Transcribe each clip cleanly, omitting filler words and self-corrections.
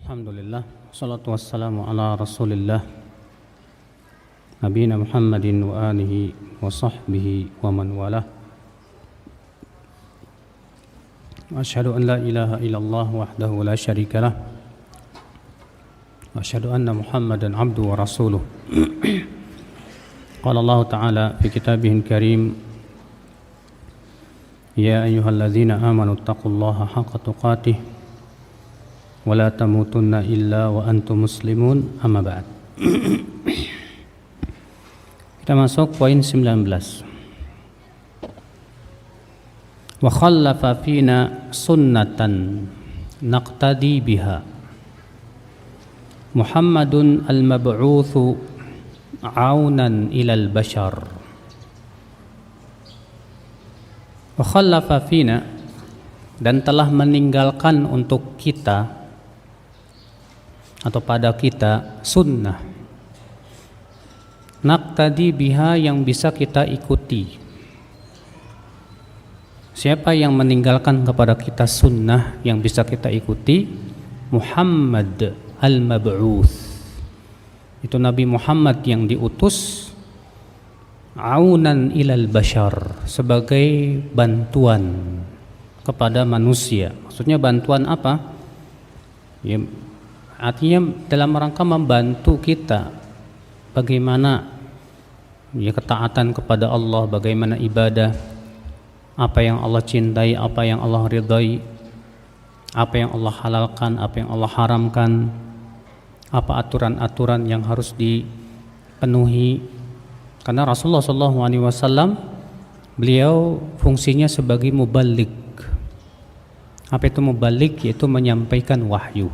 Alhamdulillah, salatu wassalamu ala rasulillah Nabiyina Muhammadin wa alihi wa sahbihi wa man walah. Asyhadu an la ilaha illallah wahdahu la syarika lah, wa asyhadu anna Muhammadan abduhu wa rasuluh. Qala Allah Ta'ala fi kitabihil karim, ya ayyuhalladzina amanu taqullaha haqqa tuqatih wala tamutunna illa wa antum muslimun, amma ba'd. Kita masuk poin 19. Wa khallafa fina sunnatan naqtadi biha Muhammadun al-mab'utsu aunan ilal bashar. Wa khallafa fina, dan telah meninggalkan untuk kita atau pada kita sunnah naqtadi biha, yang bisa kita ikuti. Siapa yang meninggalkan kepada kita sunnah yang bisa kita ikuti? Muhammad al-mab'uts, itu Nabi Muhammad yang diutus, aunan ilal bashar, sebagai bantuan kepada manusia. Maksudnya bantuan apa? Ya, artinya dalam rangka membantu kita bagaimana ya ketaatan kepada Allah, bagaimana ibadah, apa yang Allah cintai, apa yang Allah ridai, apa yang Allah halalkan, apa yang Allah haramkan, apa aturan-aturan yang harus dipenuhi. Karena Rasulullah SAW beliau fungsinya sebagai muballigh. Apa itu muballigh? Yaitu menyampaikan wahyu.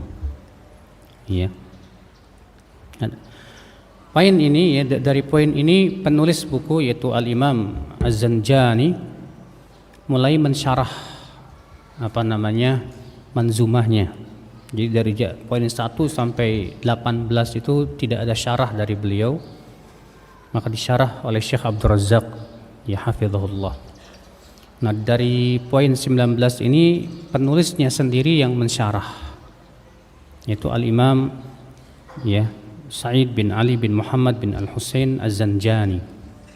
Ya. Poin ini ya, dari poin ini penulis buku yaitu Al-Imam Az-Zanjani mulai mensyarah manzumahnya. Jadi dari poin 1 sampai 18 itu tidak ada syarah dari beliau, maka disyarah oleh Syekh Abdul Razzaq ya hafizahullah. Nah, dari poin 19 ini penulisnya sendiri yang mensyarah, yaitu Al-Imam ya Sa'id bin Ali bin Muhammad bin Al-Husain Az-Zanjani.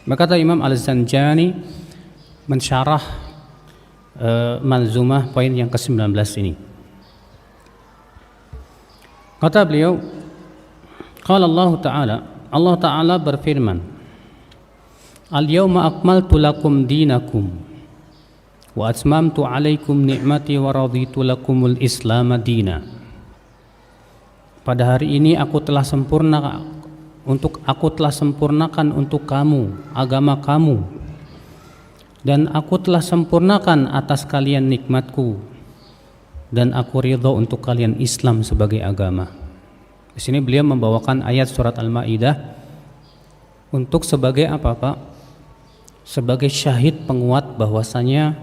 Berkata Imam Al-Zanjani mensyarah manzumah poin yang ke-19 ini. Kata beliau, qala Allah Ta'ala berfirman, al-yawma akmaltu lakum dinakum wa atmamtu alaikum ni'mati wa raditu lakumul islam dina. Pada hari ini aku telah sempurnakan untuk kamu agama kamu, dan aku telah sempurnakan atas kalian nikmatku, dan aku ridha untuk kalian Islam sebagai agama. Di sini beliau membawakan ayat surat Al-Maidah untuk sebagai apa, Pak? Sebagai syahid penguat bahwasanya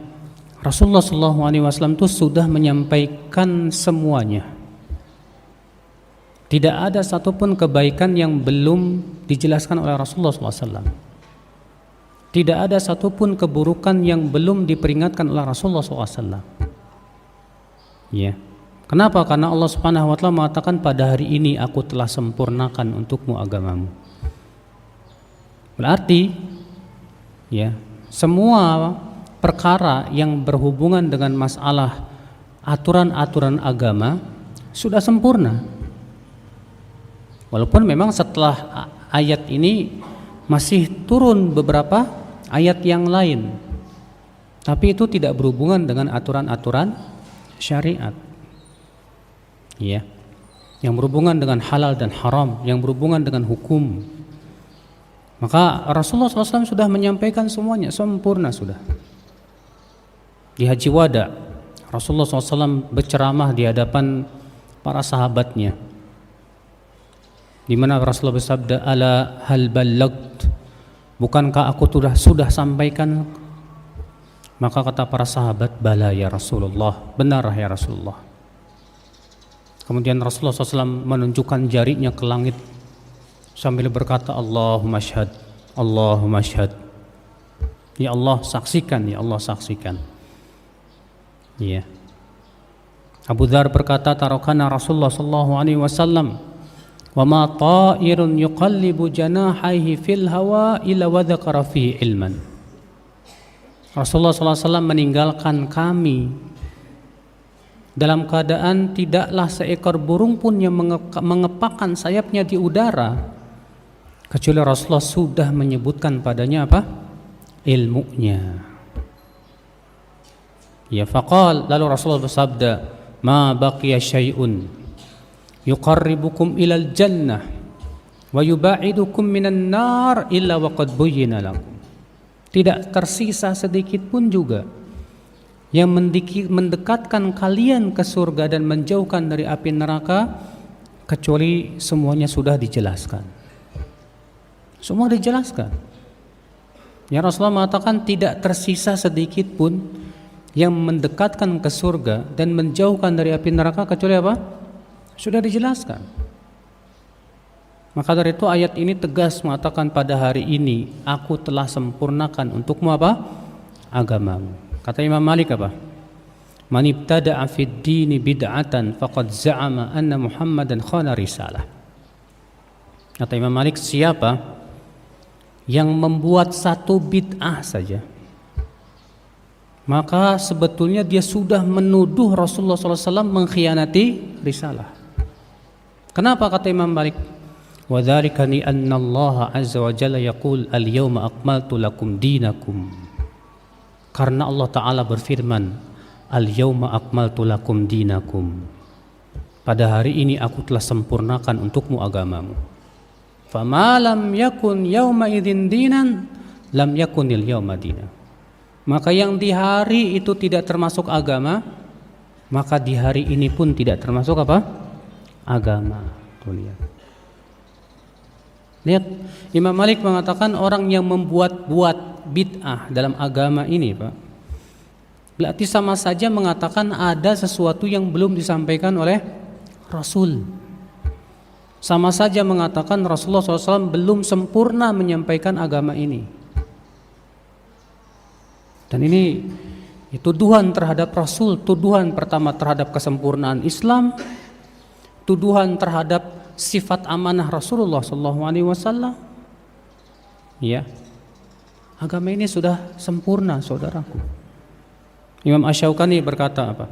Rasulullah SAW itu sudah menyampaikan semuanya. Tidak ada satupun kebaikan yang belum dijelaskan oleh Rasulullah SAW. Tidak ada satupun keburukan yang belum diperingatkan oleh Rasulullah SAW. Ya. Kenapa? Karena Allah Subhanahu wa taala mengatakan pada hari ini aku telah sempurnakan untukmu agamamu. Berarti ya, semua perkara yang berhubungan dengan masalah aturan-aturan agama sudah sempurna. Walaupun memang setelah ayat ini masih turun beberapa ayat yang lain, tapi itu tidak berhubungan dengan aturan-aturan syariat, ya, yang berhubungan dengan halal dan haram, yang berhubungan dengan hukum. Maka Rasulullah SAW sudah menyampaikan semuanya, sempurna sudah. Di Haji Wada, Rasulullah SAW berceramah di hadapan para sahabatnya, di mana Rasulullah bersabda, ala hal ballagt, bukankah aku sudah sampaikan? Maka kata para sahabat, bala ya Rasulullah, benar ya Rasulullah. Kemudian Rasulullah SAW menunjukkan jarinya ke langit sambil berkata, Allahumma syhad, Allahumma syhad, ya Allah saksikan, ya Allah saksikan. Ya. Abu Dzar berkata, tarakana Rasulullah sallallahu alaihi wasallam wa ma ta'irun yuqallibu janahaihi fil hawa illa wa dzakara fihi ilman. Rasulullah sallallahu alaihi wasallam meninggalkan kami dalam keadaan tidaklah seekor burung pun yang mengepakkan sayapnya di udara kecuali Rasulullah sudah menyebutkan padanya apa? Ilmunya. Ya, faqal, lalu Rasulullah bersabda, ma baqiya syai'un yuqarribukum ilal jannah wa yuba'idukum minan nar illa waqad buyyina lakum. Tidak tersisa sedikit pun juga yang mendekatkan kalian ke surga dan menjauhkan dari api neraka kecuali semuanya sudah dijelaskan. Semua dijelaskan. Ya, Rasulullah mengatakan tidak tersisa sedikit pun yang mendekatkan ke surga dan menjauhkan dari api neraka kecuali apa? Sudah dijelaskan. Maka dari itu ayat ini tegas mengatakan pada hari ini aku telah sempurnakan untukmu apa? Agamamu. Kata Imam Malik apa? Man ibtada'a fid dini bid'atan faqad za'ama anna Muhammadan khana risalah. Kata Imam Malik, siapa yang membuat satu bid'ah saja, maka sebetulnya dia sudah menuduh Rasulullah SAW mengkhianati risalah. Kenapa kata Imam Malik? Wa dzalika li anna Allah azza wa jalla yaqul al-yawma akmaltu lakum dinakum. Karena Allah Ta'ala berfirman, al-yawma akmaltu lakum dinakum. Pada hari ini aku telah sempurnakan untukmu agamamu. Fama lam yakun yawma idzin dinan lam yakunil yawma dinan. Maka yang di hari itu tidak termasuk agama, maka di hari ini pun tidak termasuk apa? Agama. Tuh, lihat, Imam Malik mengatakan orang yang membuat-buat bid'ah dalam agama ini, Pak, berarti sama saja mengatakan ada sesuatu yang belum disampaikan oleh Rasul. Sama saja mengatakan Rasulullah SAW belum sempurna menyampaikan agama ini. Dan ini tuduhan terhadap Rasul, tuduhan pertama terhadap kesempurnaan Islam, tuduhan terhadap sifat amanah Rasulullah SAW. Ya, agama ini sudah sempurna, saudaraku. Imam Asy-Syaukani berkata apa?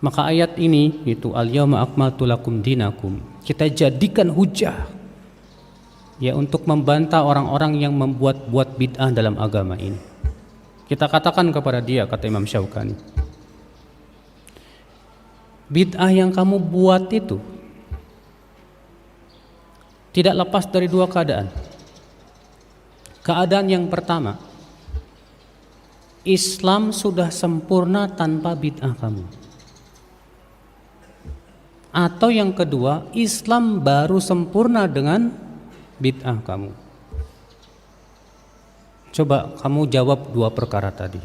Maka ayat ini itu al-yawma akmaltu lakum dinakum, kita jadikan hujah ya untuk membantah orang-orang yang membuat-buat bid'ah dalam agama ini. Kita katakan kepada dia, kata Imam Syaukani, bid'ah yang kamu buat itu tidak lepas dari dua keadaan. Keadaan yang pertama, Islam sudah sempurna tanpa bid'ah kamu. Atau yang kedua, Islam baru sempurna dengan bid'ah kamu. Coba kamu jawab dua perkara tadi.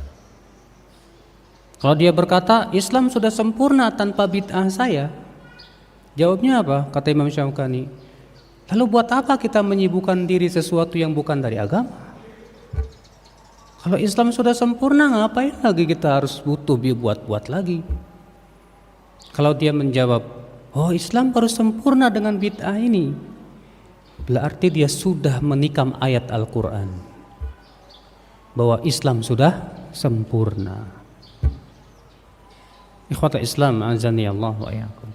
Kalau dia berkata Islam sudah sempurna tanpa bid'ah saya, jawabnya apa? Kata Imam Syaukani, lalu buat apa kita menyibukkan diri sesuatu yang bukan dari agama? Kalau Islam sudah sempurna, ngapain lagi kita harus butuh buat-buat lagi? Kalau dia menjawab, oh Islam baru sempurna dengan bid'ah ini, berarti dia sudah menikam ayat Al-Quran bahwa Islam sudah sempurna. Ikhwatul Islam, azani Allah wa iyyakum.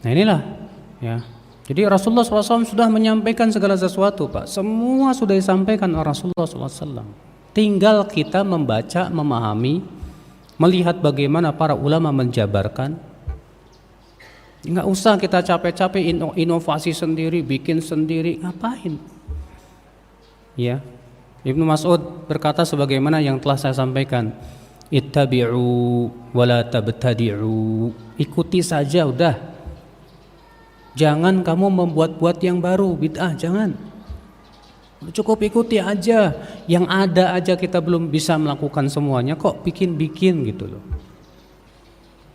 Nah inilah ya. Jadi Rasulullah SAW sudah menyampaikan segala sesuatu, Pak. Semua sudah disampaikan oleh Rasulullah SAW. Tinggal kita membaca, memahami, melihat bagaimana para ulama menjabarkan. Enggak usah kita capek-capek inovasi sendiri, bikin sendiri, ngapain? Ya. Ibnu Mas'ud berkata sebagaimana yang telah saya sampaikan, ittabi'u wa la tabtadi'u. Ikuti saja udah. Jangan kamu membuat-buat yang baru, bid'ah, jangan. Cukup ikuti aja. Yang ada aja kita belum bisa melakukan semuanya, kok bikin-bikin gitu loh.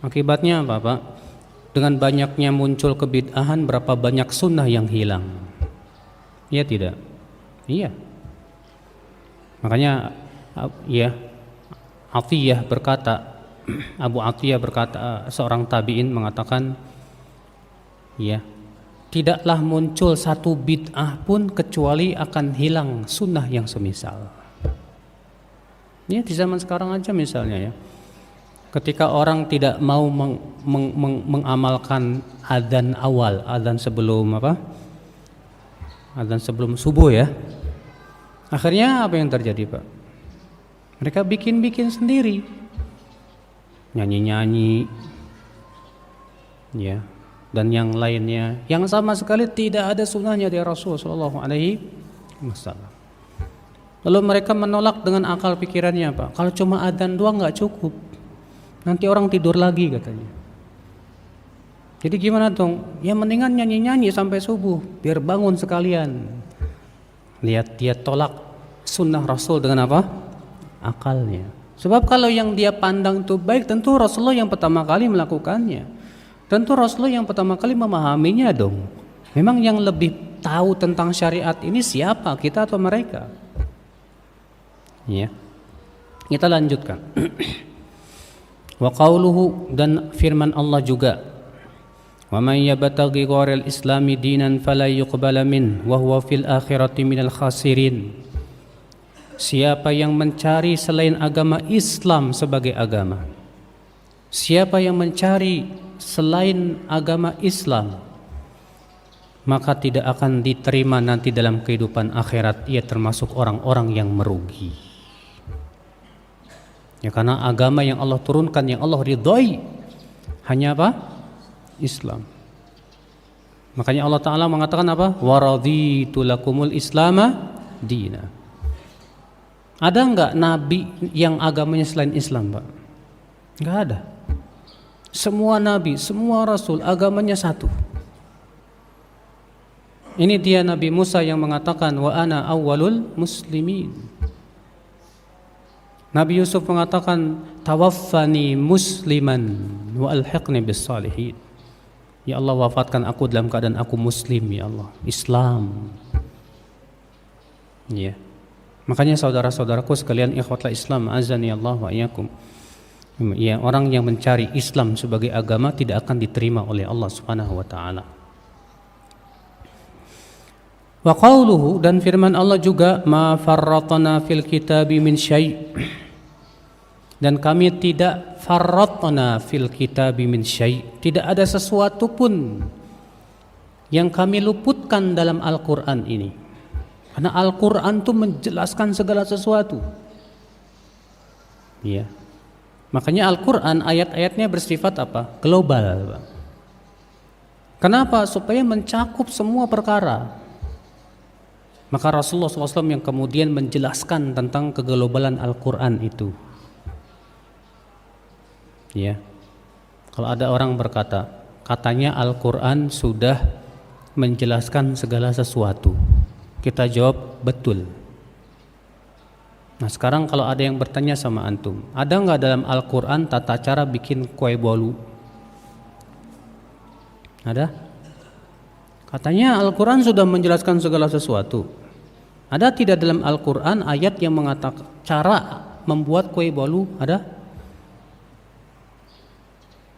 Akibatnya apa, Pak? Dengan banyaknya muncul kebid'ahan, berapa banyak sunnah yang hilang? Iya tidak? Iya. Makanya ya Atiyah berkata, Abu Atiyah berkata, seorang tabi'in mengatakan, ya, tidaklah muncul satu bid'ah pun kecuali akan hilang sunnah yang semisal. Ya, di zaman sekarang aja misalnya ya, ketika orang tidak mau mengamalkan adzan awal, adzan sebelum apa? Adzan sebelum subuh ya. Akhirnya apa yang terjadi, Pak? Mereka bikin-bikin sendiri. Nyanyi-nyanyi. Ya, dan yang lainnya yang sama sekali tidak ada sunnahnya dari Rasulullah sallallahu alaihi wasallam. Lalu mereka menolak dengan akal pikirannya, Pak. Kalau cuma adzan doang enggak cukup. Nanti orang tidur lagi katanya. Jadi gimana dong? Ya mendingan nyanyi-nyanyi sampai subuh biar bangun sekalian. Lihat, dia tolak sunnah Rasul dengan apa? Akalnya. Sebab kalau yang dia pandang itu baik, tentu Rasulullah yang pertama kali melakukannya. Tentu Rasulullah yang pertama kali memahaminya dong. Memang yang lebih tahu tentang syariat ini siapa? Kita atau mereka? Ya. Kita lanjutkan. Wa qauluhu, dan firman Allah juga, wa may yabtaghi ghairal islami dinan fala yuqbala min wa huwa fil akhirati minal khasirin. Siapa yang mencari selain agama Islam sebagai agama, siapa yang mencari selain agama Islam, maka tidak akan diterima nanti dalam kehidupan akhirat. Ia termasuk orang-orang yang merugi. Ya, karena agama yang Allah turunkan, yang Allah ridhoi, hanya apa? Islam. Makanya Allah Ta'ala mengatakan apa? Wa raditu lakumul islama dina. Ada enggak nabi yang agamanya selain Islam, Pak? Enggak ada. Semua nabi, semua rasul agamanya satu. Ini dia Nabi Musa yang mengatakan wa ana awwalul muslimin. Nabi Yusuf mengatakan tawaffani musliman wa alhiqni bis salihin. Ya Allah, wafatkan aku dalam keadaan aku muslim, ya Allah, Islam. Ya. Makanya saudara-saudaraku sekalian, ikhwatul Islam, azani Allah wa iyyakum. Ya, orang yang mencari Islam sebagai agama tidak akan diterima oleh Allah Subhanahu wa taala. Wa qauluhu, dan firman Allah juga, ma farratna fil kitabi min syai'. Dan kami tidak farratna fil kitabi min syai'. Tidak ada sesuatu pun yang kami luputkan dalam Al-Qur'an ini. Karena Al-Qur'an itu menjelaskan segala sesuatu. Ya. Makanya Al-Qur'an ayat-ayatnya bersifat apa? Global. Kenapa? Supaya mencakup semua perkara. Maka Rasulullah SAW yang kemudian menjelaskan tentang keglobalan Al-Qur'an itu. Ya. Kalau ada orang berkata, katanya Al-Qur'an sudah menjelaskan segala sesuatu. Kita jawab betul. Nah, sekarang kalau ada yang bertanya sama antum, ada enggak dalam Al-Qur'an tata cara bikin kue bolu? Ada? Katanya Al-Qur'an sudah menjelaskan segala sesuatu. Ada tidak dalam Al-Qur'an ayat yang mengatakan cara membuat kue bolu? Ada?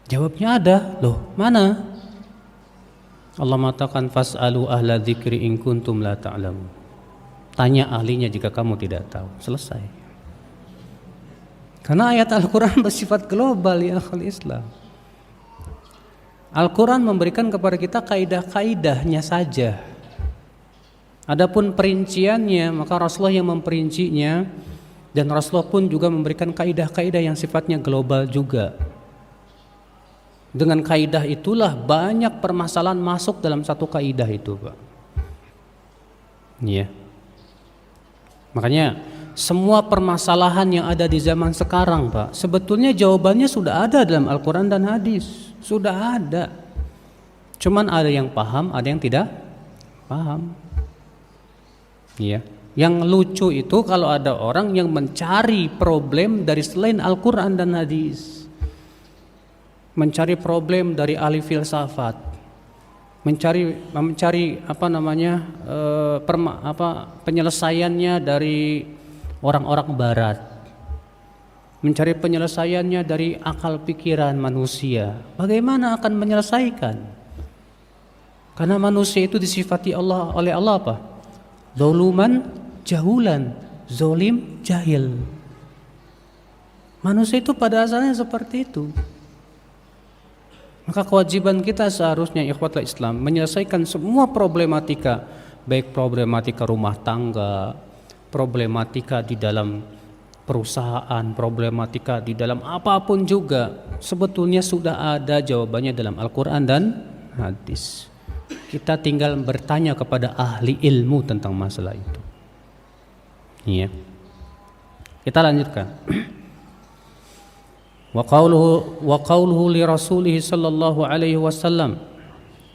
Jawabnya ada. Loh, mana? Allah mengatakan fas'alu ahla dzikri in kuntum la ta'lamun. Tanya ahlinya jika kamu tidak tahu. Selesai. Karena ayat Al-Qur'an bersifat global, ya akhul Islam. Al-Qur'an memberikan kepada kita kaidah-kaidahnya saja. Adapun perinciannya, maka Rasulullah yang memperincinya, dan Rasulullah pun juga memberikan kaidah-kaidah yang sifatnya global juga. Dengan kaidah itulah banyak permasalahan masuk dalam satu kaidah itu, Pak. Iya. Makanya semua permasalahan yang ada di zaman sekarang, Pak, sebetulnya jawabannya sudah ada dalam Al-Qur'an dan hadis. Sudah ada. Cuman ada yang paham, ada yang tidak paham. Iya. Yang lucu itu kalau ada orang yang mencari problem dari selain Al-Qur'an dan hadis. Mencari problem dari ahli filsafat, mencari apa namanya penyelesaiannya dari orang-orang barat, mencari penyelesaiannya dari akal pikiran manusia, bagaimana akan menyelesaikan? Karena manusia itu disifati oleh Allah apa? Zaluman, jahulan, zolim, jahil. Manusia itu pada asalnya seperti itu. Maka kewajiban kita seharusnya ikhwatul Islam menyelesaikan semua problematika, baik problematika rumah tangga, problematika di dalam perusahaan, problematika di dalam apapun juga, sebetulnya sudah ada jawabannya dalam Al-Quran dan hadis. Kita tinggal bertanya kepada ahli ilmu tentang masalah itu. Iya. Kita lanjutkan. Wa qawluhu li rasulih sallallahu alaihi wasallam,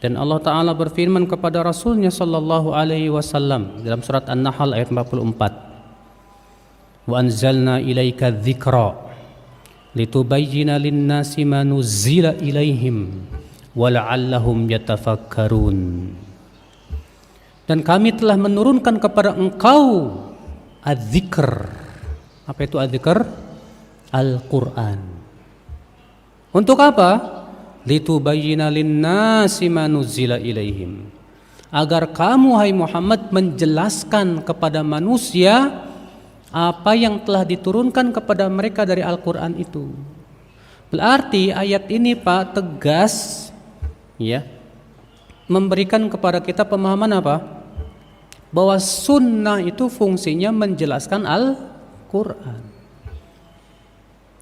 dan Allah Ta'ala berfirman kepada Rasulnya sallallahu alaihi wasallam dalam surat An-Nahl ayat 44. Wa anzalna ilaika dzikra litubayyina lin-nasi ma nuzzila ilaihim wa la'allahum yatafakkarun. Dan kami telah menurunkan kepada engkau adzikr. Apa itu adzikr? Al-Quran. Untuk apa? Litubayyina lin-nasi ma nuzzila ilaihim, agar kamu hai Muhammad menjelaskan kepada manusia apa yang telah diturunkan kepada mereka dari Al-Quran itu. Berarti ayat ini Pak tegas ya, memberikan kepada kita pemahaman apa? Bahwa sunnah itu fungsinya menjelaskan Al-Quran.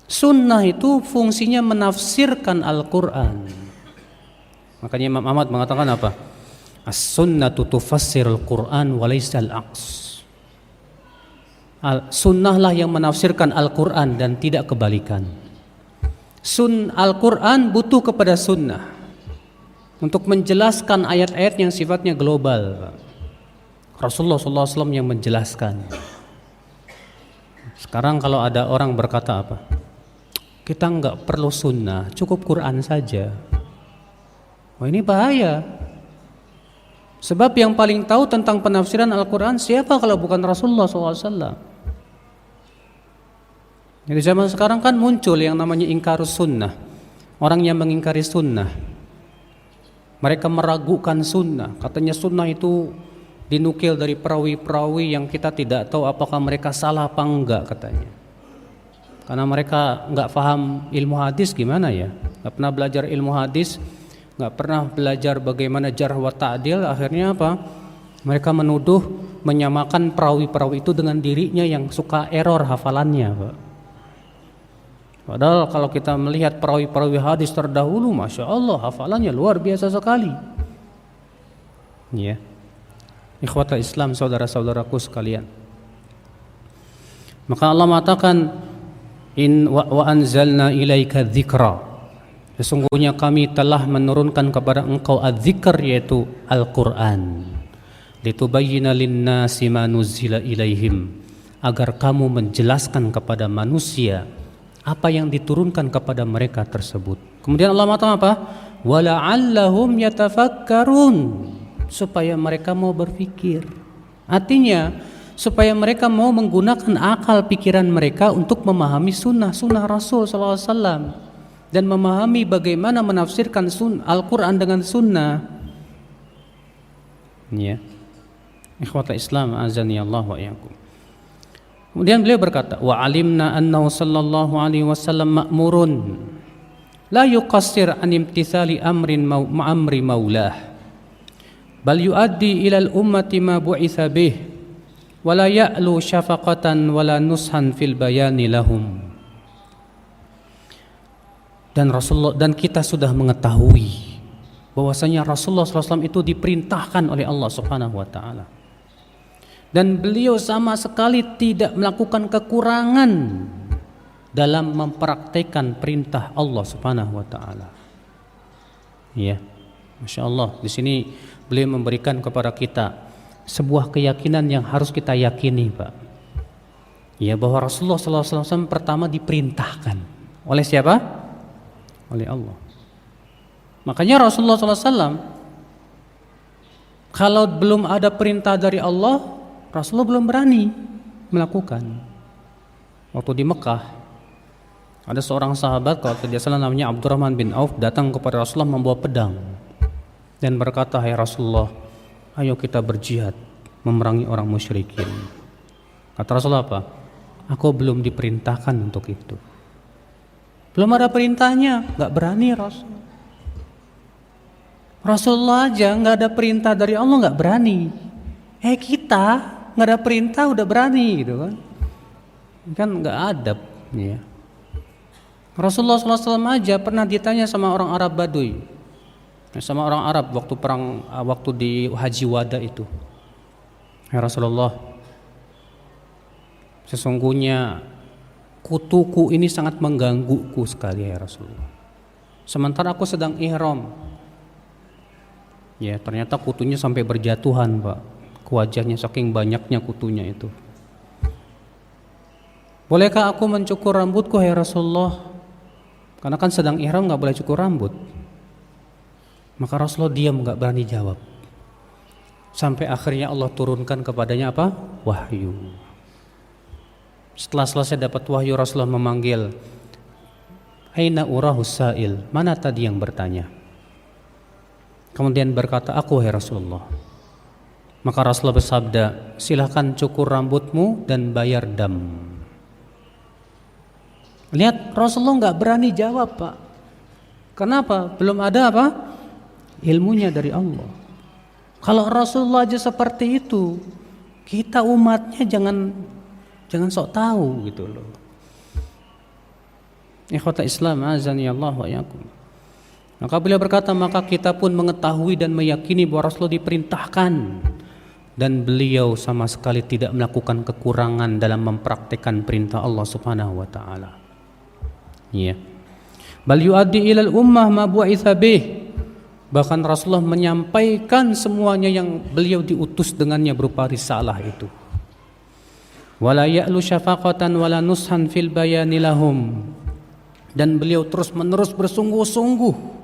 Sunnah itu fungsinya menafsirkan Al-Quran. Makanya Imam Ahmad mengatakan apa? As-sunnatu tufassirul Quran wa laysa al-aqs. Sunnahlah yang menafsirkan Al-Quran dan tidak kebalikan. Al-Quran butuh kepada sunnah untuk menjelaskan ayat-ayat yang sifatnya global. Rasulullah SAW yang menjelaskan. Sekarang kalau ada orang berkata apa? Kita enggak perlu sunnah, cukup Quran saja. Wah, ini bahaya. Sebab yang paling tahu tentang penafsiran Al-Quran siapa kalau bukan Rasulullah SAW? Jadi zaman sekarang kan muncul yang namanya ingkarus sunnah. Orang yang mengingkari sunnah, mereka meragukan sunnah. Katanya sunnah itu dinukil dari perawi-perawi yang kita tidak tahu apakah mereka salah apa enggak katanya. Karena mereka enggak paham ilmu hadis gimana ya, enggak pernah belajar ilmu hadis, enggak pernah belajar bagaimana jarh wa ta'dil. Akhirnya apa? Mereka menuduh, menyamakan perawi-perawi itu dengan dirinya yang suka error hafalannya, Pak. Padahal kalau kita melihat perawi-perawi hadis terdahulu, Masya Allah hafalannya luar biasa sekali. Ya, ikhwatul Islam, saudara-saudaraku sekalian. Maka Allah mengatakan, wa anzalna ilaika dzikra. Sesungguhnya kami telah menurunkan kepada engkau adzikr, yaitu Al-Quran. Litubayyina lin-nasi ma nuzzila ilaihim, agar kamu menjelaskan kepada manusia apa yang diturunkan kepada mereka tersebut. Kemudian Allah mengatakan apa? Wala'allahum yatafakkarun, supaya mereka mau berpikir. Artinya supaya mereka mau menggunakan akal pikiran mereka untuk memahami sunnah Rasul SAW dan memahami bagaimana menafsirkan Al-Quran dengan sunnah. Ya, ikhwatul Islam, azani Allah wa iyyakum. Kemudian beliau berkata, wa alimna annahu sallallahu alaihi wasallam ma'murun la yuqassir an imtithali amri maulah, bal yuaddi ilal ummati ma bu'itha bih, wala ya'lu syafaqatan wala nushan fil bayani lahum. Dan kita sudah mengetahui bahwasanya Rasulullah SAW itu diperintahkan oleh Allah Subhanahu wa taala, dan beliau sama sekali tidak melakukan kekurangan dalam mempraktikkan perintah Allah Subhanahu wa taala. Ya, Masya Allah, di sini beliau memberikan kepada kita sebuah keyakinan yang harus kita yakini, Pak. Ya, bahwa Rasulullah SAW pertama diperintahkan oleh siapa? Oleh Allah. Makanya Rasulullah SAW kalau belum ada perintah dari Allah, Rasulullah belum berani melakukan. Waktu di Mekah, Ada seorang sahabat kalau tidak salah namanya Abdurrahman bin Auf datang kepada Rasulullah membawa pedang dan berkata, "Hai Rasulullah, ayo kita berjihad memerangi orang musyrikin." Kata Rasulullah apa? "Aku belum diperintahkan untuk itu." Belum ada perintahnya, nggak berani Rasul. Rasulullah aja nggak ada perintah dari Allah nggak berani. Kita nggak ada perintah udah berani gitu kan? Kan nggak adab, ya. Rasulullah SAW aja pernah ditanya sama orang Arab Baduy, sama orang Arab waktu perang, waktu di Haji Wada itu. "Ya Rasulullah, sesungguhnya kutuku ini sangat menggangguku sekali ya Rasulullah. Sementara aku sedang ihram." Ya, ternyata kutunya sampai berjatuhan, Pak. Ke wajahnya saking banyaknya kutunya itu. "Bolehkah aku mencukur rambutku ya Rasulullah? Karena kan sedang ihram nggak boleh cukur rambut." Maka Rasulullah diam, nggak berani jawab. Sampai akhirnya Allah turunkan kepadanya apa? Wahyu. Setelah selesai dapat wahyu, Rasulullah memanggil, "Aina urahus sa'il?" Mana tadi yang bertanya? Kemudian berkata, "Aku ya Rasulullah." Maka Rasulullah bersabda, "Silahkan cukur rambutmu dan bayar dam." Lihat, Rasulullah nggak berani jawab, Pak. Kenapa? Belum ada apa? Ilmunya dari Allah. Kalau Rasulullah aja seperti itu, kita umatnya jangan sok tahu gitu loh. Ikhwata Islam, azani Allah wa iyyakum. Maka beliau berkata, maka kita pun mengetahui dan meyakini bahwa Rasulullah diperintahkan dan beliau sama sekali tidak melakukan kekurangan dalam mempraktikkan perintah Allah Subhanahu wa taala. Ya. Bal yuaddi ilal ummah ma bu'itsa bih. Bahkan Rasulullah menyampaikan semuanya yang beliau diutus dengannya berupa risalah itu. Wala ya'lu syafaqatan wala nushan fil bayani lahum. Dan beliau terus-menerus bersungguh-sungguh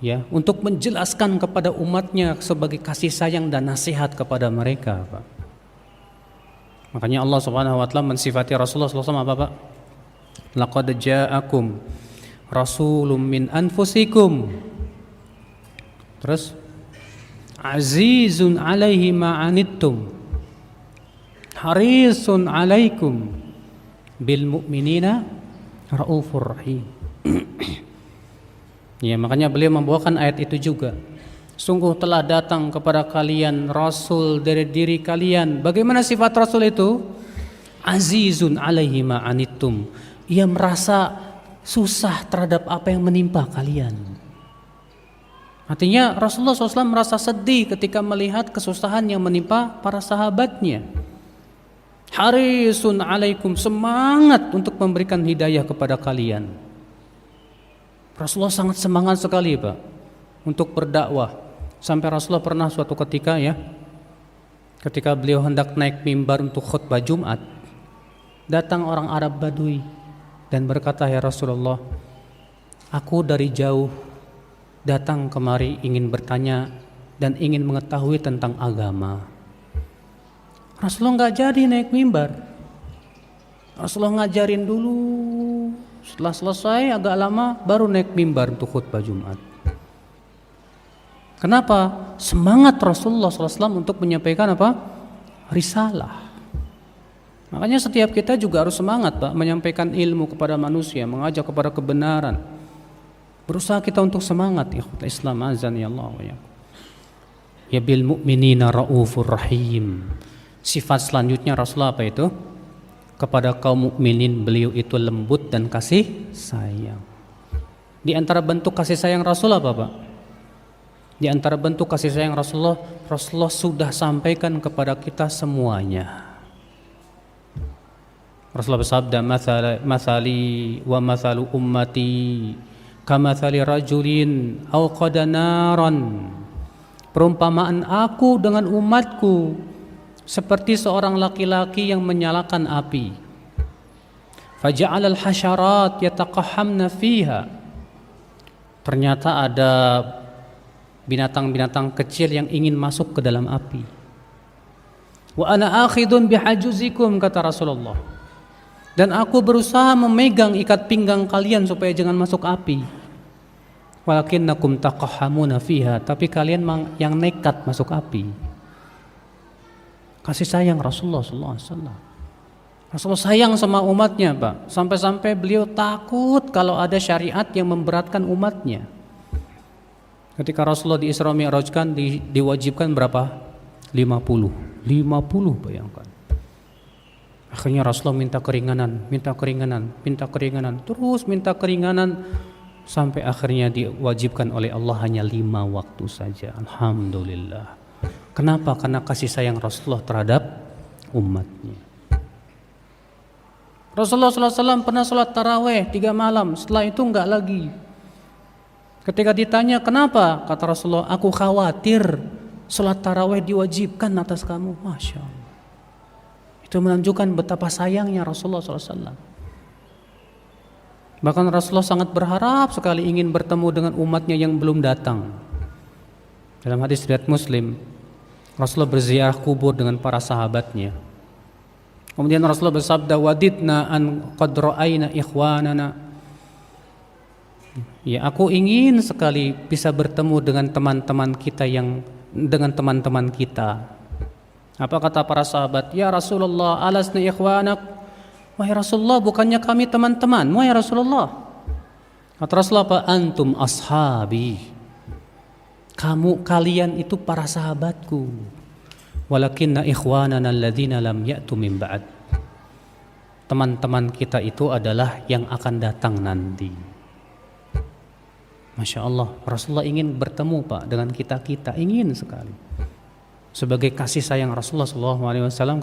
ya untuk menjelaskan kepada umatnya sebagai kasih sayang dan nasihat kepada mereka, Pak. Makanya Allah Subhanahu wa taala mensifati Rasulullah SAW apa, Pak? Laqad ja'akum rasulun min anfusikum. Terus azizun 'alaihi ma 'anittum harisun 'alaikum bil mu'minina raufur rahim. Ya, makanya beliau membawakan ayat itu juga. Sungguh telah datang kepada kalian rasul dari diri kalian. Bagaimana sifat rasul itu? Azizun 'alaihi ma 'anittum. Ia merasa susah terhadap apa yang menimpa kalian. Artinya Rasulullah SAW merasa sedih ketika melihat kesusahan yang menimpa para sahabatnya. Harisun alaikum, semangat untuk memberikan hidayah kepada kalian. Rasulullah sangat semangat sekali, Pak, untuk berdakwah. Sampai Rasulullah pernah suatu ketika ketika beliau hendak naik mimbar untuk khutbah Jumat, datang orang Arab Baduy dan berkata, "Ya Rasulullah, aku dari jauh datang kemari ingin bertanya dan ingin mengetahui tentang agama." Rasulullah nggak jadi naik mimbar. Rasulullah ngajarin dulu. Setelah selesai agak lama baru naik mimbar untuk khutbah Jumat. Kenapa? Semangat Rasulullah SAW untuk menyampaikan apa? Risalah. Makanya setiap kita juga harus semangat, Pak, menyampaikan ilmu kepada manusia, mengajak kepada kebenaran. Berusaha kita untuk semangat, ikhwat Islam, azani Allah wa iyyakum. Ya bil mu'minina raufur rahim. Sifat selanjutnya Rasulullah apa itu? Kepada kaum mukminin beliau itu lembut dan kasih sayang. Di antara bentuk kasih sayang Rasul apa, Pak? Di antara bentuk kasih sayang Rasulullah sudah sampaikan kepada kita semuanya. Rasulullah bersabda, "Mathali wa mathalu ummati kamathali rajulin awqada naran." Perumpamaan aku dengan umatku seperti seorang laki-laki yang menyalakan api. Faja'ala al-hasyarat yataqahhamna fiha. Ternyata ada binatang-binatang kecil yang ingin masuk ke dalam api. Wa ana akhidun bihajuzikum, kata Rasulullah. Dan aku berusaha memegang ikat pinggang kalian supaya jangan masuk api. Walakinnakum taqahhamuna fiha, tapi kalian yang nekat masuk api. Kasih sayang Rasulullah sallallahu alaihi wasallam. Rasulullah sayang sama umatnya, Pak. Sampai-sampai beliau takut kalau ada syariat yang memberatkan umatnya. Ketika Rasulullah di Isra Mi'rajkan diwajibkan berapa? 50, bayangkan. Akhirnya Rasulullah minta keringanan, terus minta keringanan sampai akhirnya diwajibkan oleh Allah hanya 5 waktu saja. Alhamdulillah. Kenapa? Karena kasih sayang Rasulullah terhadap umatnya. Rasulullah SAW pernah sholat taraweh 3 malam, setelah itu enggak lagi. Ketika ditanya kenapa, kata Rasulullah, aku khawatir sholat taraweh diwajibkan atas kamu. Masya Allah. Itu menunjukkan betapa sayangnya Rasulullah SAW. Bahkan Rasulullah sangat berharap sekali ingin bertemu dengan umatnya yang belum datang. Dalam hadis riwayat Muslim, Rasulullah berziarah kubur dengan para sahabatnya. Kemudian Rasulullah bersabda, wadidna an qad ra'ayna ikhwanana. Ya, aku ingin sekali bisa bertemu dengan teman-teman kita. Apa kata para sahabat? Ya Rasulullah, alasna ikhwanak. Wahai Rasulullah, bukannya kami teman-teman? Wahai Rasulullah. Kata Rasulullah apa? Antum ashabi. Kalian itu para sahabatku. Walakinna ikhwanana alladzina lam ya'tu min ba'd. Teman-teman kita itu adalah yang akan datang nanti. Masya Allah, Rasulullah ingin bertemu, Pak, dengan kita-kita, ingin sekali. Sebagai kasih sayang Rasulullah SAW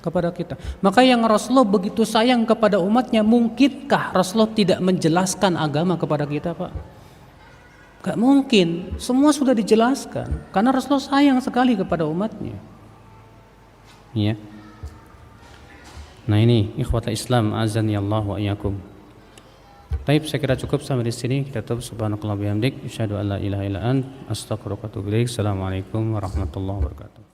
kepada kita. Maka yang Rasulullah begitu sayang kepada umatnya, mungkinkah Rasulullah tidak menjelaskan agama kepada kita, Pak? Gak mungkin, semua sudah dijelaskan. Karena Rasulullah sayang sekali kepada umatnya. Ya. Nah ini ikhwata Islam, azani Allah wa iyyakum. Baik, saya kira cukup sampai di sini. Kita tutup. Subhanakallah bihamdik, asyhadu an la ilaha illa ant, astaghfiruka wa atubu ilaik. Assalamualaikum warahmatullahi wabarakatuh.